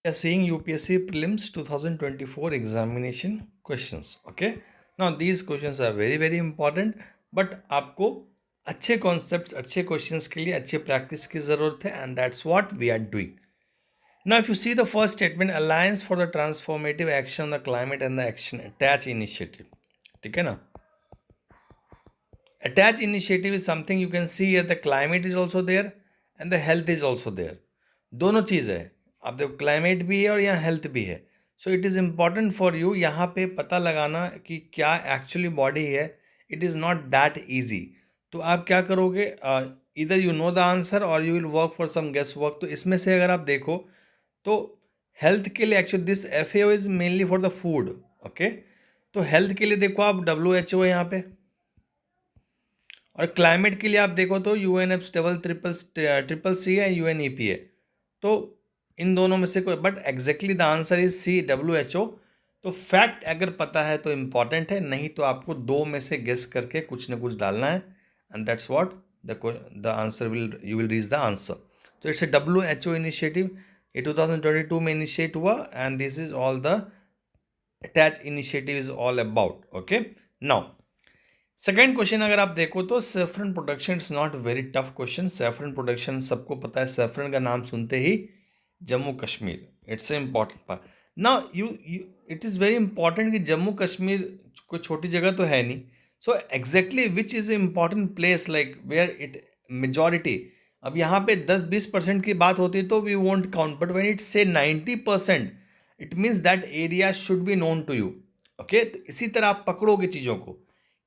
We are seeing UPSC prelims 2024 examination questions. Okay, now these questions are very very important, but आपको अच्छे concepts, अच्छे questions के लिए अच्छे practice की ज़रूरत है, and that's what we are doing. Now, if you see the first statement, Alliance for the Transformative Action on the Climate and the Action Attach Initiative. ठीक है ना? Attach initiative is something you can see here. The climate is also there and the health is also there. दोनों चीज़ है. अब देखो climate भी है और यहाँ हेल्थ भी है. So it is important for you यहाँ पे पता लगाना कि क्या एक्चुअली बॉडी है. It is not that easy. तो आप क्या करोगे, इधर यू नो द आंसर और you will work for some guess work. तो इसमें से अगर आप देखो तो हेल्थ के लिए actually this FAO is mainly for the food. Okay, तो हेल्थ के लिए देखो आप WHO है यहाँ पे, और क्लाइमेट के लिए आप देखो तो UNEP ट्रिपल सी है, UNEP है. तो इन दोनों में से कोई, but exactly the answer is WHO. तो फैक्ट अगर पता है तो इम्पॉर्टेंट है, नहीं तो आपको दो में से गेस करके कुछ ना कुछ डालना है, and that's what the answer will, you will reach the answer. तो इट्स ए WHO इनिशिएटिव. ये 2022 में इनिशिएट हुआ, and this is all the attach initiative is all about. Okay, now second question अगर आप देखो तो saffron production is not very tough question. Saffron production सबको पता है, सेफ्रन का नाम सुनते ही Jammu Kashmir, it's a important part. Now you it is very important कि जम्मू कश्मीर कोई छोटी जगह तो है नहीं. So exactly which is a important place like where it majority. अब यहाँ पे 10-20% की बात होती तो we won't count, but when it say 90% it means that area should be known to you. Okay, तो इसी तरह आप पकड़ोगे चीज़ों को,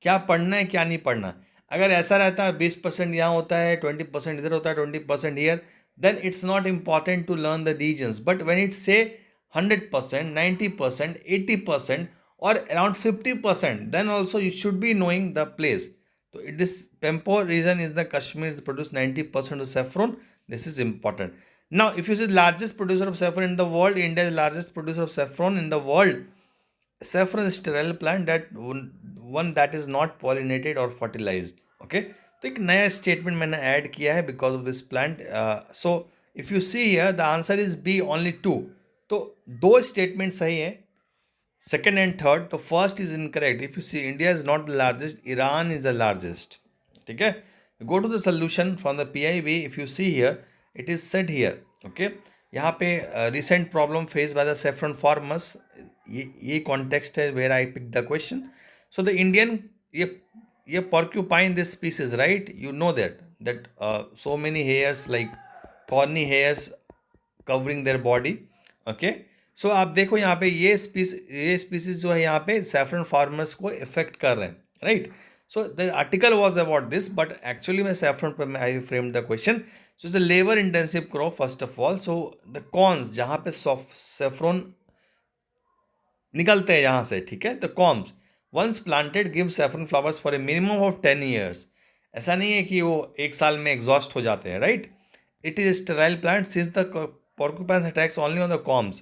क्या पढ़ना है क्या नहीं पढ़ना. अगर ऐसा रहता है 20% यहाँ होता है, 20% इधर होता है, 20% year, then it's not important to learn the regions. But when it say 100%, 90%, 80% or around 50%, then also you should be knowing the place. So this Pempo region is the Kashmir produce 90% of saffron. This is important. Now, if you see the largest producer of saffron in the world, India is the largest producer of saffron in the world. Saffron is sterile plant that one that is not pollinated or fertilized. Okay, तो एक नया statement मैंने add किया है because of this plant. So if you see here the answer is be only two. तो दो statement सही है, सेकेंड एंड थर्ड. तो first is incorrect. If you see India is not the largest, Iran is the largest. ठीक है, go to the solution from the PIB. If you see here it is said here. Okay, यहाँ पे recent problem face by the saffron farmers. ये context है where I pick the question. So the Indian, ये porcupine this species, right? You know that so many hairs like thorny hairs covering their body. Okay, सो आप देखो यहाँ पे ये species जो है यहाँ पे सैफरन फार्मर्स को इफेक्ट कर रहे हैं, right? So the article was about this, but actually मैं सैफरन पर I frame the question. So it's a labour intensive crop first of all. So the corms जहाँ पे सेफ्रॉन निकलते हैं यहाँ से, ठीक है, the corms once planted give saffron flowers for a minimum of 10 years. ऐसा नहीं है कि वो एक साल में एग्जॉस्ट हो जाते हैं, right? It is sterile plant since the porcupines attacks only on the corms.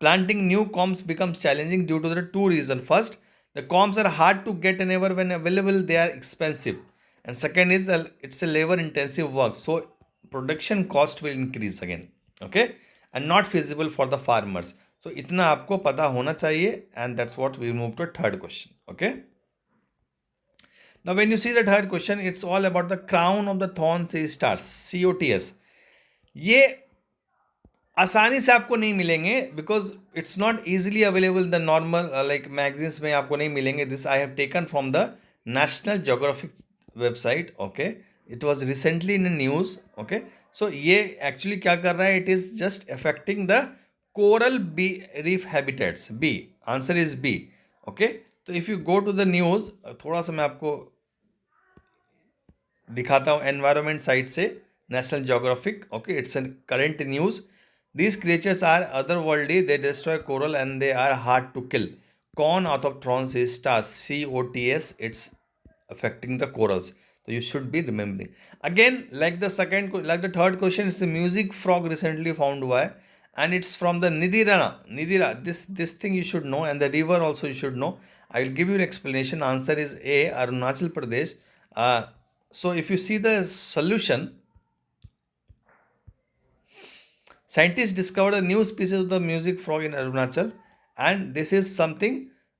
Planting new corms becomes challenging due to the two reasons. First, the corms are hard to get whenever when available they are expensive, and second is it's a labor intensive work, so production cost will increase again. Okay, and not feasible for the farmers. So इतना आपको पता होना चाहिए, and that's what we move to third question. Okay, now when you see the third question, it's all about the crown of the thorn sea stars, COTS. ये आसानी से आपको नहीं मिलेंगे because it's not easily available the normal like magazines में आपको नहीं मिलेंगे. This I have taken from the National Geographic website. Okay, it was recently in news. Okay, so ये एक्चुअली क्या कर रहा है, it is just affecting the coral B reef habitats. B, answer is B. Okay, तो if you go to the news, थोड़ा सा मैं आपको दिखाता हूँ एनवायरमेंट साइट से, national geographic. Okay, it's an current news. These creatures are otherworldly. They destroy coral and they are hard to kill. Corn out of thorn sea stars, COTS. It's affecting the corals. So you should be remembering. Again, like the third question, it's a music frog recently found. Why? And it's from the Nidira. Nidira. This thing you should know, and the river also you should know. I will give you an explanation. Answer is A, Arunachal Pradesh. So if you see the solution. Scientists discovered a new species of the music frog in Arunachal, and this is something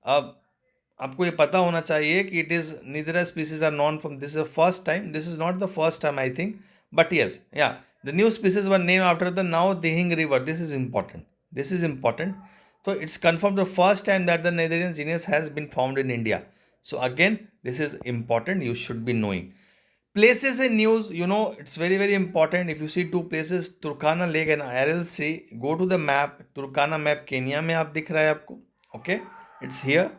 आपको ये पता होना चाहिए कि it is neither a species are known from this is the first time. This is not the first time, I think, but yes, yeah, the new species were named after the now Dihing River. This is important. This is important. So it's confirmed the first time that the Netherlands genus has been found in India. So again, this is important. You should be knowing. Places in news, it's very, very important. If you see two places, Turkana Lake and Aral Sea, go to the map. Turkana map Kenya में आप दिख रहा है आपको. Okay, it's here.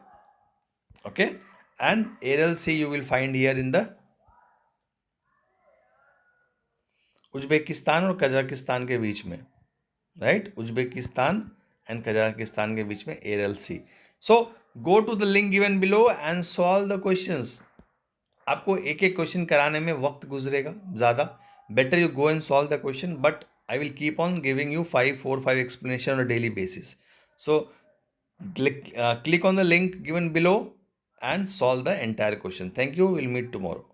Okay, and Aral Sea you will find here in the Uzbekistan और Kazakhstan के बीच में, राइट? उज्बेकिस्तान एंड कजाकिस्तान के बीच में Aral Sea. So go to the link given below and solve the questions. आपको एक एक क्वेश्चन कराने में वक्त गुजरेगा ज़्यादा. Better you go and solve the question, but I will keep on giving you 4-5 explanation on a daily basis. So click on the link given below and solve the entire question. Thank you. We'll meet tomorrow.